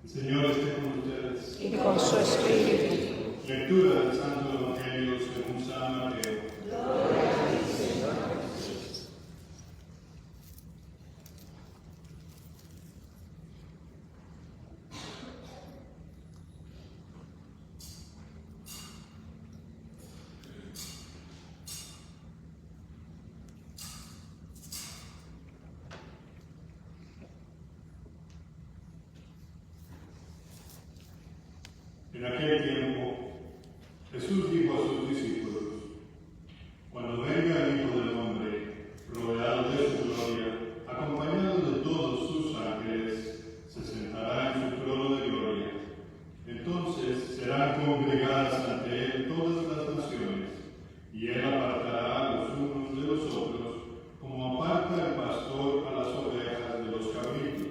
Señor esté con ustedes. Y con su espíritu. Lectura del Santo Evangelio según San Mateo. En aquel tiempo, Jesús dijo a sus discípulos: cuando venga el Hijo del Hombre, rodeado de su gloria, acompañado de todos sus ángeles, se sentará en su trono de gloria. Entonces serán congregadas ante él todas las naciones, y él apartará a los unos de los otros, como aparta el pastor a las ovejas de los cabritos,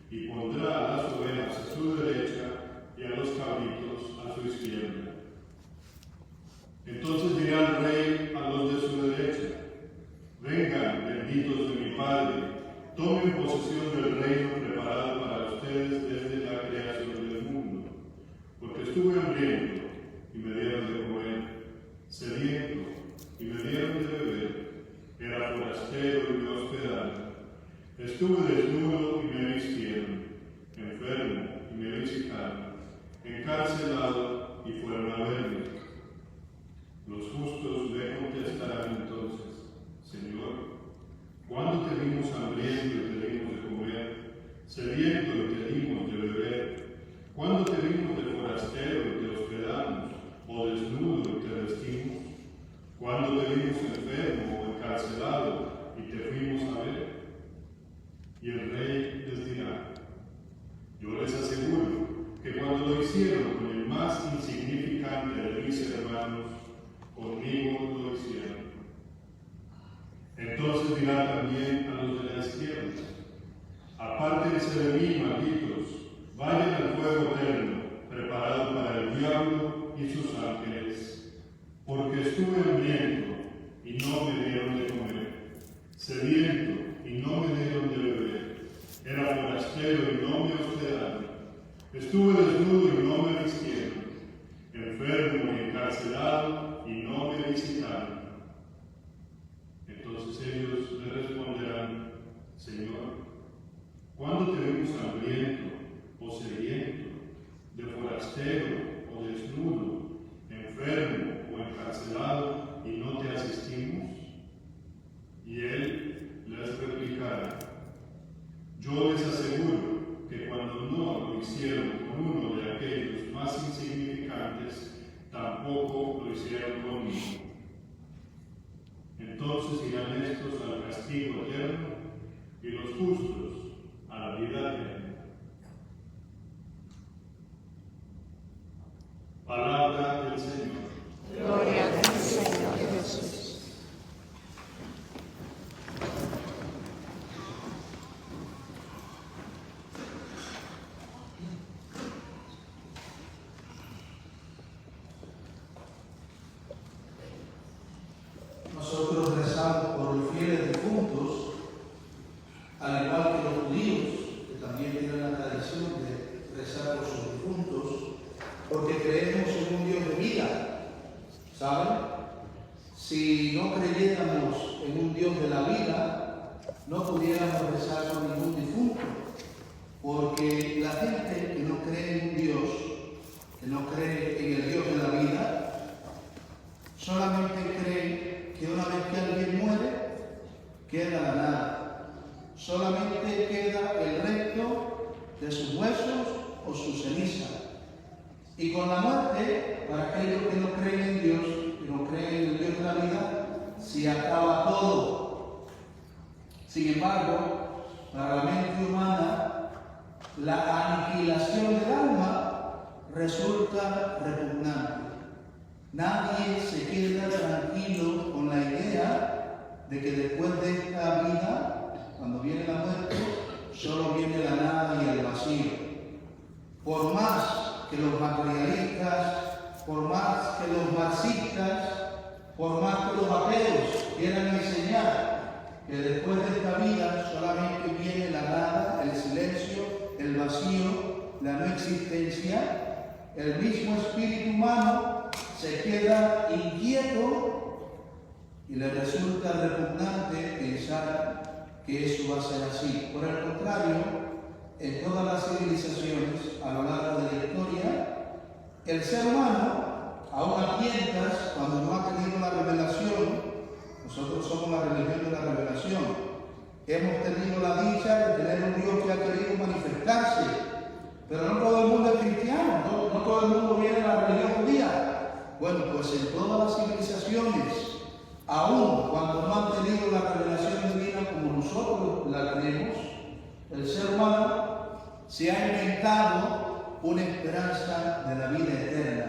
y pondrá a las ovejas a su derecha y a los cabritos a su izquierda. Entonces dirá el Rey a los de su derecha: vengan, benditos de mi Padre, tomen posesión del reino preparado para ustedes desde la creación del mundo. Porque estuve hambriento y me dieron de comer, sediento y me dieron de beber, era forastero y me hospedaron, estuve desnudo y me vistieron, enfermo y me visitaron, encarcelado y fueron a verme. Los justos le contestarán entonces: Señor, ¿cuándo te vimos hambriento y te dimos de comer, sediento y te dimos de beber? ¿Cuándo te vimos de forastero y te hospedamos, o desnudo y te vestimos? ¿Cuándo te vimos enfermo o encarcelado y te fuimos a ver? Y el Rey les dirá: yo les aseguro que cuando lo hicieron con el más insignificante de mis hermanos, conmigo lo hicieron. Entonces dirá también a los de la izquierda: apártense de mí, malditos, vayan al fuego eterno, preparado para el diablo y sus ángeles. Porque estuve hambriento y no me dieron de comer, sediento y no me dieron de beber, era forastero y no me hospedaron, estuve desnudo y no me vistieron, enfermo y encarcelado y no me visitaron. Entonces ellos le responderán: Señor, ¿cuándo te vimos hambriento o sediento, de forastero o desnudo, enfermo o encarcelado y no te asistimos? Y él les replicará: yo les aseguro que cuando no lo hicieron con uno de aquellos más insignificantes, tampoco lo hicieron conmigo. Entonces irán estos al castigo eterno y los justos a la vida eterna. Palabra del Señor. Gloria a ti, Señor Jesús. Nosotros rezamos por los fieles difuntos, al igual que los judíos, que también tienen la tradición de rezar por sus difuntos, porque creemos en un Dios de vida. ¿Saben? Si no creyéramos en un Dios de la vida, no pudiéramos rezar por ningún difunto, porque la gente que no cree en un Dios, que no cree en el Dios de la vida, solamente cree que una vez que alguien muere, queda la nada. Solamente queda el resto de sus huesos o su ceniza. Y con la muerte, para aquellos que no creen en Dios, que no creen en el Dios de la vida, se acaba todo. Sin embargo, para la mente humana, la aniquilación del alma resulta repugnante. Nadie se queda tranquilo con la idea de que después de esta vida, cuando viene la muerte, solo viene la nada y el vacío. Por más que los materialistas, por más que los marxistas, por más que los ateos quieran enseñar que después de esta vida solamente viene la nada, el silencio, el vacío, la no existencia, el mismo espíritu humano se queda inquieto y le resulta repugnante pensar que eso va a ser así. Por el contrario, en todas las civilizaciones a lo largo de la historia, el ser humano, aún a tientas, cuando no ha tenido la revelación, nosotros somos la religión de la revelación, hemos tenido la dicha de tener un Dios que ha querido manifestarse, pero no todo el mundo es cristiano, no todo el mundo viene de la religión judía. Bueno, pues en todas las civilizaciones, aún cuando no han tenido la revelación divina como nosotros la tenemos, el ser humano se ha inventado una esperanza de la vida eterna.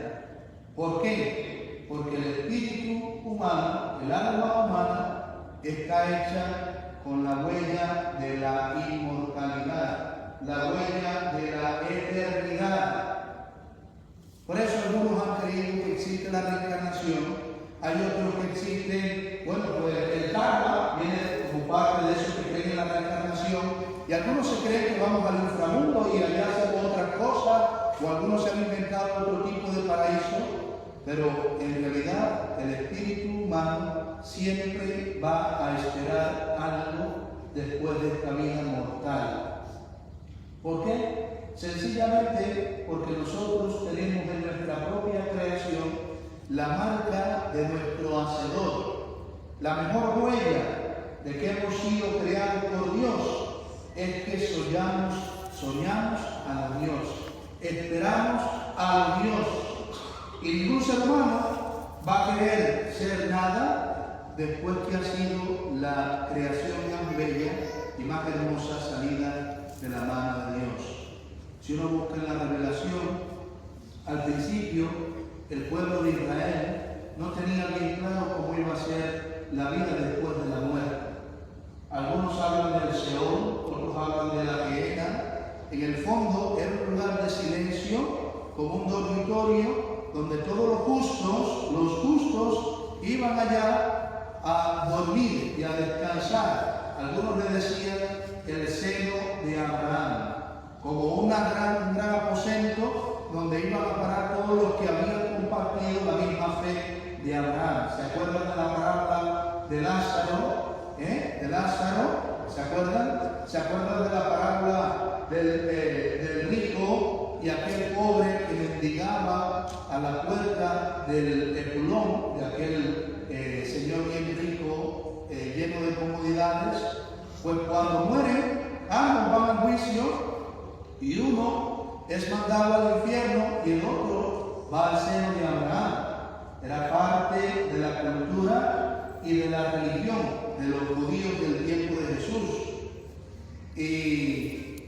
¿Por qué? Porque el espíritu humano, el alma humana, está hecha con la huella de la inmortalidad, la huella de la eternidad. Por eso algunos han creído que existe la reencarnación, hay otros que existe, bueno, pues el karma viene como parte de esos que creen en la reencarnación, y algunos se creen que vamos al inframundo y allá hacemos otras cosas, o algunos se han inventado otro tipo de paraíso, pero en realidad el espíritu humano siempre va a esperar algo después de esta vida mortal. ¿Por qué? Sencillamente porque nosotros tenemos en nuestra propia creación la marca de nuestro Hacedor. La mejor huella de que hemos sido creados por Dios es que soñamos a los Dios, esperamos a los Dios. Y ningún ser humano va a querer ser nada después que ha sido la creación más bella y más hermosa salida de la mano de Dios. Si uno busca en la revelación, al principio el pueblo de Israel no tenía bien claro cómo iba a ser la vida después de la muerte. Algunos hablan del Seol, otros hablan de la Gehenna. En el fondo era un lugar de silencio, como un dormitorio, donde todos los justos iban allá a dormir y a descansar. Algunos le decían el seno de Abraham, como un gran aposento donde iban a parar todos los que habían compartido la misma fe de Abraham. ¿Se acuerdan de la parábola de Lázaro? De Lázaro, ¿se acuerdan? ¿Se acuerdan de la parábola del rico y aquel pobre que mendigaba a la puerta del Epulón, de aquel señor bien rico, lleno de comodidades? Pues cuando mueren, ambos van al juicio y uno es mandado al infierno y el otro va al seno de Abraham. Era parte de la cultura y de la religión de los judíos del tiempo de Jesús. Y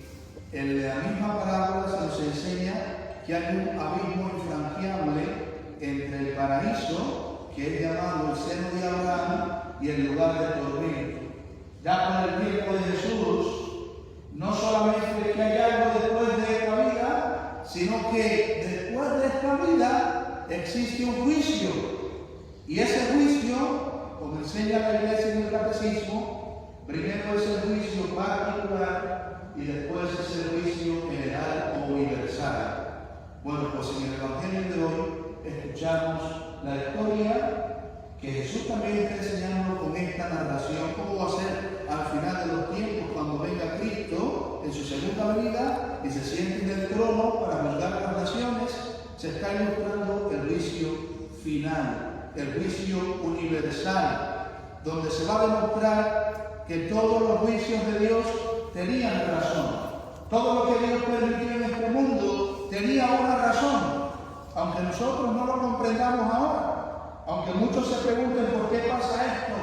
en la misma parábola se nos enseña que hay un abismo infranqueable entre el paraíso, que es llamado el seno de Abraham, y el lugar de tormento. Ya con el tiempo de Jesús, no solamente que hay algo después de esta vida, sino que después de esta vida existe un juicio. Y ese juicio, como enseña la Iglesia en el Catecismo, primero es el juicio particular y después es el juicio general o universal. Bueno, pues en el Evangelio de hoy escuchamos la historia que Jesús también está enseñando con esta narración, cómo va a ser al final de los tiempos cuando venga Cristo en su segunda venida y se siente en el trono para juzgar las naciones. Se está ilustrando el juicio final, el juicio universal, donde se va a demostrar que todos los juicios de Dios tenían razón. Todo lo que Dios permitió en este mundo tenía una razón, aunque nosotros no lo comprendamos ahora. Aunque muchos se pregunten por qué pasa esto,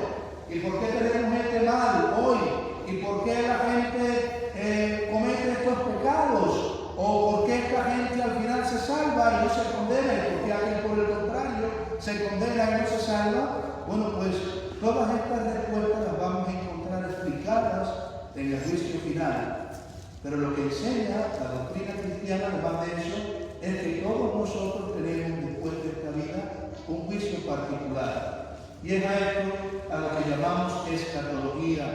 y por qué tenemos este mal hoy, y por qué la gente comete estos pecados, o por qué esta gente al final se salva y no se condena, y por qué alguien por el contrario se condena y no se salva. Bueno, pues todas estas respuestas las vamos a encontrar explicadas en el juicio final. Pero lo que enseña la doctrina cristiana, además de eso, es que todos nosotros tenemos después de esta vida un juicio particular. Y es a esto a lo que llamamos escatología,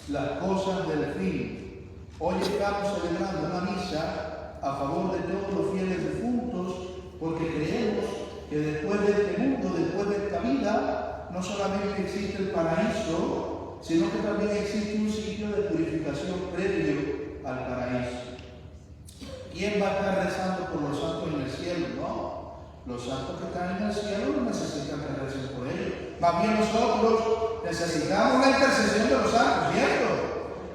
las cosas del fin. Hoy estamos celebrando una misa a favor de todos los fieles difuntos, porque creemos que después de este mundo, después de esta vida, no solamente existe el paraíso, sino que también existe un sitio de purificación previo al paraíso. ¿Quién va a estar rezando por los santos en el cielo? No. Los santos que están en el cielo no necesitan que recen por ellos. Más bien nosotros necesitamos la intercesión de los santos, ¿cierto?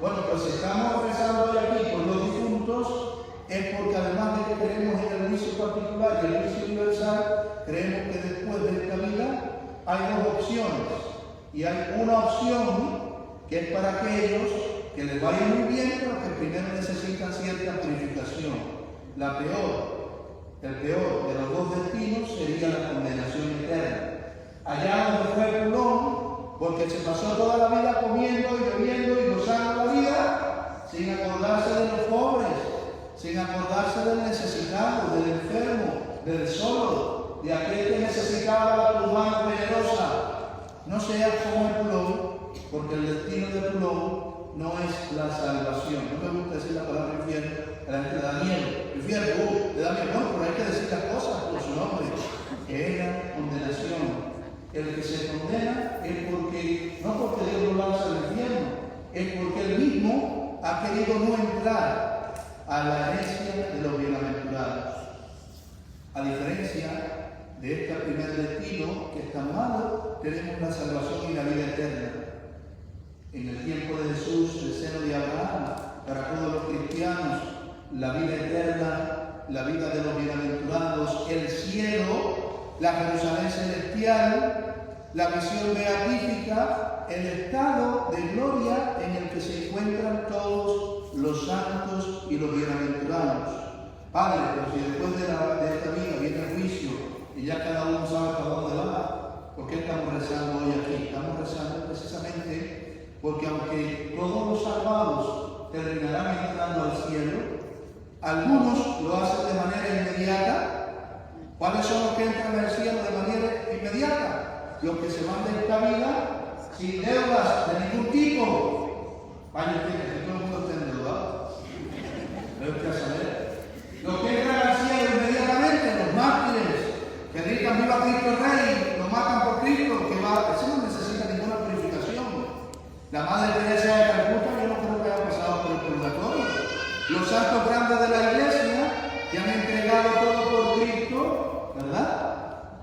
Bueno, pues si estamos rezando hoy aquí por los difuntos, es porque además de que creemos en el juicio particular y el juicio universal, creemos que después de esta vida hay dos opciones. Y hay una opción que es para aquellos que les vaya muy bien, pero que primero necesitan cierta purificación. El peor de los dos destinos sería la condenación eterna. Allá donde fue Pulón, porque se pasó toda la vida comiendo y bebiendo y gozando la vida, sin acordarse de los pobres, sin acordarse del necesitado, del enfermo, del solo, de aquel que necesitaba la mano generosa. No seas como el Pulón, porque el destino de Pulón no es la salvación. No me gusta decir la palabra infierno, a la gente le da miedo. Infierno, le da miedo. No, pero hay que decir las cosas por su nombre, que es la condenación. El que se condena es porque, no porque Dios lo lanza al infierno, es porque él mismo ha querido no entrar a la herencia de los bienaventurados. A diferencia de este primer destino, que es tan malo, tenemos la salvación y la vida eterna. En el tiempo de Jesús, el seno de Abraham, para todos los cristianos, la vida eterna, la vida de los bienaventurados, el cielo, la Jerusalén celestial, la visión beatífica, el estado de gloria en el que se encuentran todos los santos y los bienaventurados. Padre, pero si después de esta vida viene el juicio y ya cada uno sabe para dónde va, ¿por qué estamos rezando hoy aquí? Estamos rezando precisamente porque aunque todos los salvados terminarán entrando al cielo, algunos lo hacen de manera inmediata. ¿Cuáles son los que entran al cielo de manera inmediata? Los que se van de esta vida sin deudas de ningún tipo. Vaya, que todo el mundo está endeudado. Pero hay que saber. Los que entran al cielo inmediatamente, los mártires, que gritan viva Cristo Rey, lo matan por Cristo, ese no necesita ninguna purificación. La Madre Teresa de Calcuta, yo no creo que haya pasado por el purgatorio. Los santos grandes de la iglesia, que han entregado todo por Cristo, ¿verdad?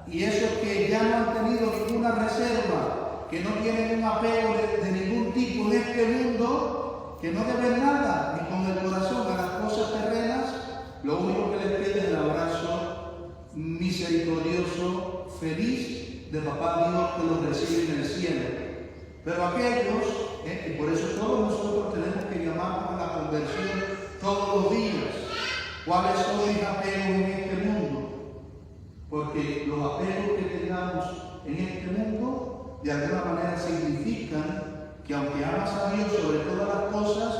Y esos que ya no han tenido ninguna reserva, que no tienen un apego de ningún tipo en este mundo, que no deben nada, ni con el corazón a las cosas terrenas, lo único que les queda es el abrazo misericordioso, feliz de Papá Dios que los recibe en el cielo. Pero aquellos, y por eso todos nosotros tenemos que llamarnos a la conversión todos los días. ¿Cuáles son mis apegos en este mundo? Porque los apegos que tengamos en este mundo de alguna manera significan que aunque amas a Dios sobre todas las cosas,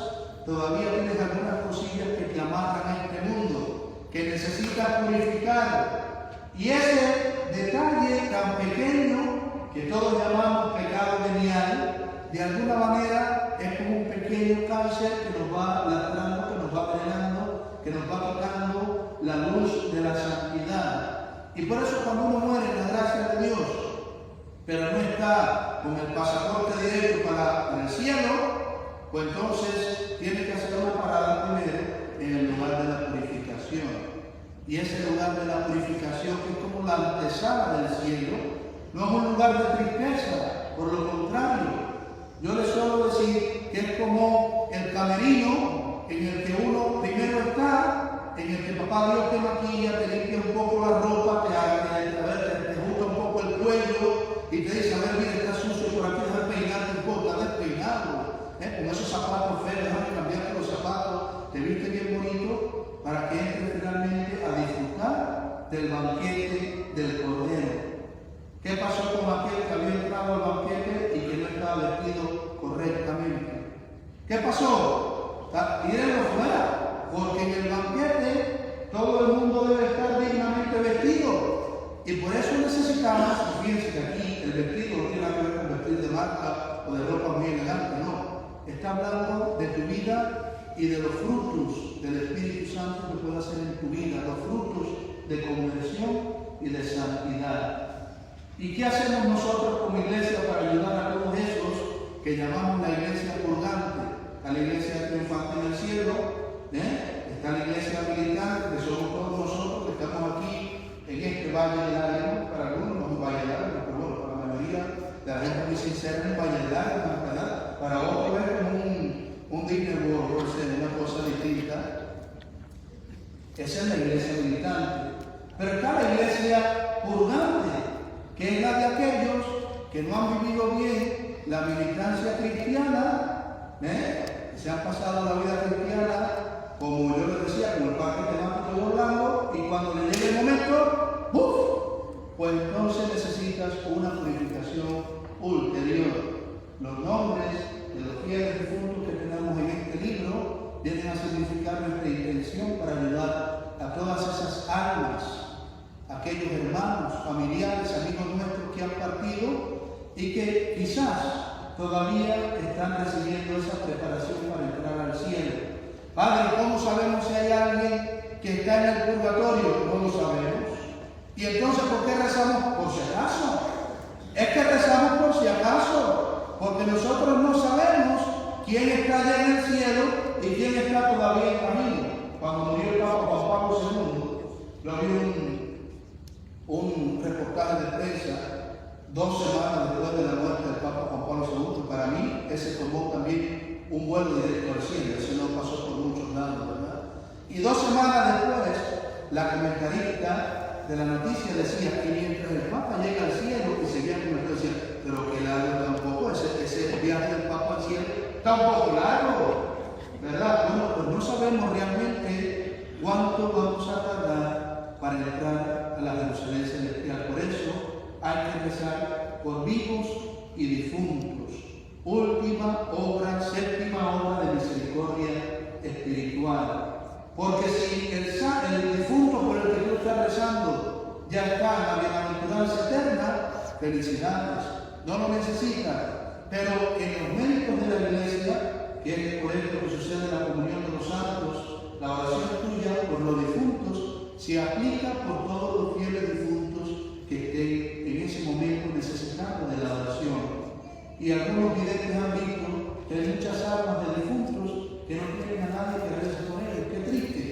todavía tienes algunas cosillas que te amarran a este mundo, que necesitas purificar. Y ese detalle tan pequeño que todos llamamos pecado venial, de alguna manera es como un pequeño cáncer que nos va lastrando, que nos va drenando, que nos va quitando la luz de la santidad. Y por eso cuando uno muere en la gracia de Dios, pero no está con el pasaporte directo para el cielo, pues entonces tiene que hacer una parada primero en el lugar de la purificación. Y ese lugar de la purificación, que es como la antesala del cielo, no es un lugar de tristeza, por lo contrario. Yo les suelo decir que es como el camerino en el que uno primero está, en el que Papá Dios te maquilla, te limpia un poco la ropa, te junta un poco el cuello y te dice, a ver, mira, está sucio por aquí, déjame peinarte un poco, está despeinado. Con esos zapatos feos, déjame cambiarte los zapatos, te viste bien bonito, para que entres finalmente a disfrutar del banquete del Cordero. ¿Qué pasó con aquel que había entrado al banquete y que no estaba vestido correctamente? ¿Qué pasó? Tírenlo fuera, porque en el banquete todo el mundo debe estar dignamente vestido. Y por eso necesitamos, fíjense que aquí el vestido no tiene nada que ver con vestir de marca o de ropa muy elegante, no. Está hablando de tu vida y de los frutos del Espíritu Santo que pueda hacer en tu vida, los frutos de conversión y de santidad. ¿Y qué hacemos nosotros como iglesia para ayudar a todos esos que llamamos la iglesia purgante? A la iglesia triunfante en el cielo, está la iglesia militante, que somos todos nosotros que estamos aquí en este valle de lágrimas. Para algunos no es un valle de lágrimas, pero bueno, para la mayoría de la gente muy sincera es un valle de lágrimas, ¿verdad? Para otros es como un Disney World, una cosa distinta. Esa es la iglesia militante. Pero está la iglesia purgante, que es la de aquellos que no han vivido bien la militancia cristiana, que se han pasado la vida cristiana, como yo les decía, como el parque temático de Orlando, y cuando le llegue el momento, ¡buf! Pues entonces necesitas una purificación ulterior. Los nombres de los fieles difuntos que tenemos en este libro vienen a significar nuestra intención para ayudar a todas esas almas, aquellos hermanos, familiares, amigos nuestros que han partido y que quizás todavía están recibiendo esa preparación para entrar al cielo. Padre, ¿cómo sabemos si hay alguien que está en el purgatorio? No lo sabemos. ¿Y entonces por qué rezamos? Por si acaso. Es que rezamos por si acaso, porque nosotros no sabemos quién está allá en el cielo y quién está todavía en camino. Cuando murió el Papa Juan Pablo II, lo vi un reportaje de prensa 2 semanas después de la muerte del Papa Juan Pablo II. Para mí, ese tomó también un vuelo directo al cielo. Eso no pasó por muchos lados, ¿verdad? Y 2 semanas después, la comentarista de la noticia decía que mientras el Papa llega al cielo, y seguía comentando, decía, pero que largo tampoco, ese viaje del Papa al cielo está un poco largo, ¿verdad? Bueno, pues no sabemos realmente cuánto vamos a tardar para entrar a la Jerusalén celestial. Por eso hay que rezar por vivos y difuntos. Última obra, séptima obra de misericordia espiritual. Porque si el difunto por el que tú estás rezando ya está en la bienaventuranza eterna, felicidades, no lo necesita. Pero en los méritos de la iglesia, que es por esto que sucede en la comunión de los santos, la oración tuya por los difuntos se aplica por todos los fieles difuntos que estén en ese momento necesitando de la oración. Y algunos videntes han visto que hay muchas almas de difuntos que no tienen a nadie que reza por ellos. ¡Qué triste!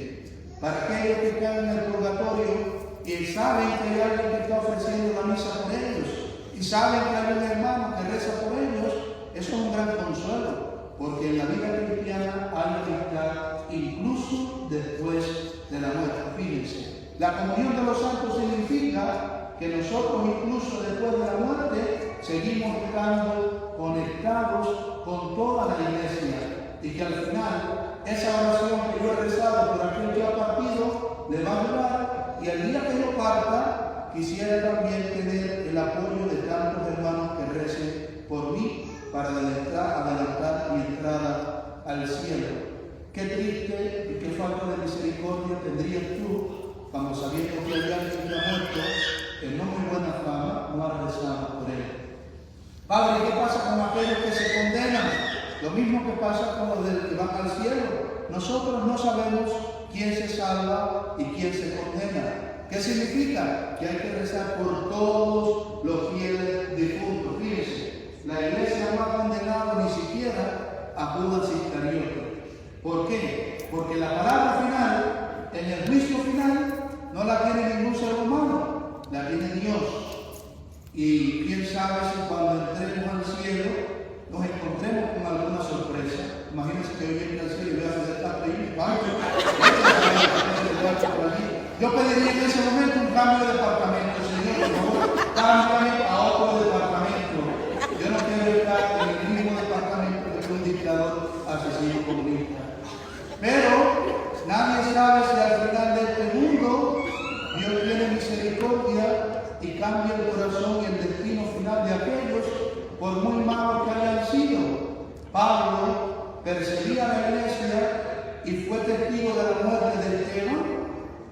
Para aquellos que están en el purgatorio y saben que hay alguien que está ofreciendo la misa por ellos y saben que hay un hermano que reza por ellos, eso es un gran consuelo, porque en la vida cristiana hay que estar incluso después de la muerte. Fíjense, la comunión de los santos significa que nosotros incluso después de la muerte seguimos estando conectados con toda la iglesia y que al final esa oración que yo he rezado por aquel que ha partido le va a durar, y al día que yo parta quisiera también tener el apoyo de tantos hermanos que recen por mí para adelantar mi entrada al cielo. Qué triste y qué falta de misericordia tendrías tú cuando, sabiendo que hay alguien que ha muerto en no muy buena fama, no has rezado por él. Padre, ¿qué pasa con aquellos que se condenan? Lo mismo que pasa con los que van al cielo. Nosotros no sabemos quién se salva y quién se condena. ¿Qué significa? Que hay que rezar por todos los fieles difuntos. Fíjense, la iglesia no ha condenado ni siquiera a Judas Iscariote. ¿Por qué? Porque la palabra final, en el juicio final, no la tiene ningún ser humano, la tiene Dios. Y quién sabe si cuando entremos al cielo nos encontremos con alguna sorpresa. Imagínense que yo llegue al cielo y vea a Fidel Castro y me banco. Yo pediría en ese momento un cambio de departamento. Señor, por favor, cámbiame a otro departamento. Yo no quiero estar en el mismo departamento que un dictador asesino comunista. Pero nadie sabe si al final de este mundo Dios tiene misericordia y cambia el corazón y el destino final de aquellos, por muy malos que hayan sido. Pablo perseguía a la iglesia y fue testigo de la muerte de Esteban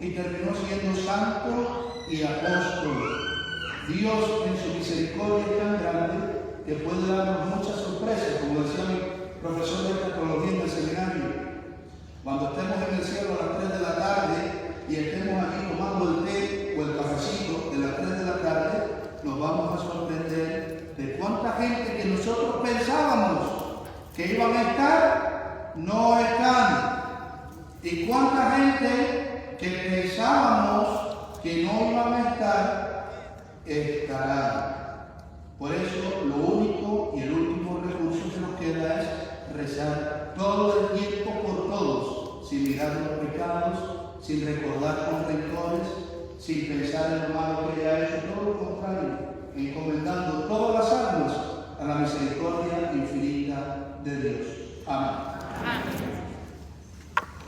y terminó siendo santo y apóstol. Dios en su misericordia es tan grande que puede darnos muchas sorpresas, como decía mi profesor de teología en el seminario. Cuando estemos en el cielo iban a estar, no están. ¿Y cuánta gente que pensábamos que no iban a estar, estarán? Por eso lo único y el último recurso que nos queda es rezar todo el tiempo por todos, sin mirar los pecados, sin recordar con rencores, sin pensar en lo malo que haya hecho, todo lo contrario, encomendando todas las almas a la misericordia infinita de Dios. Amén.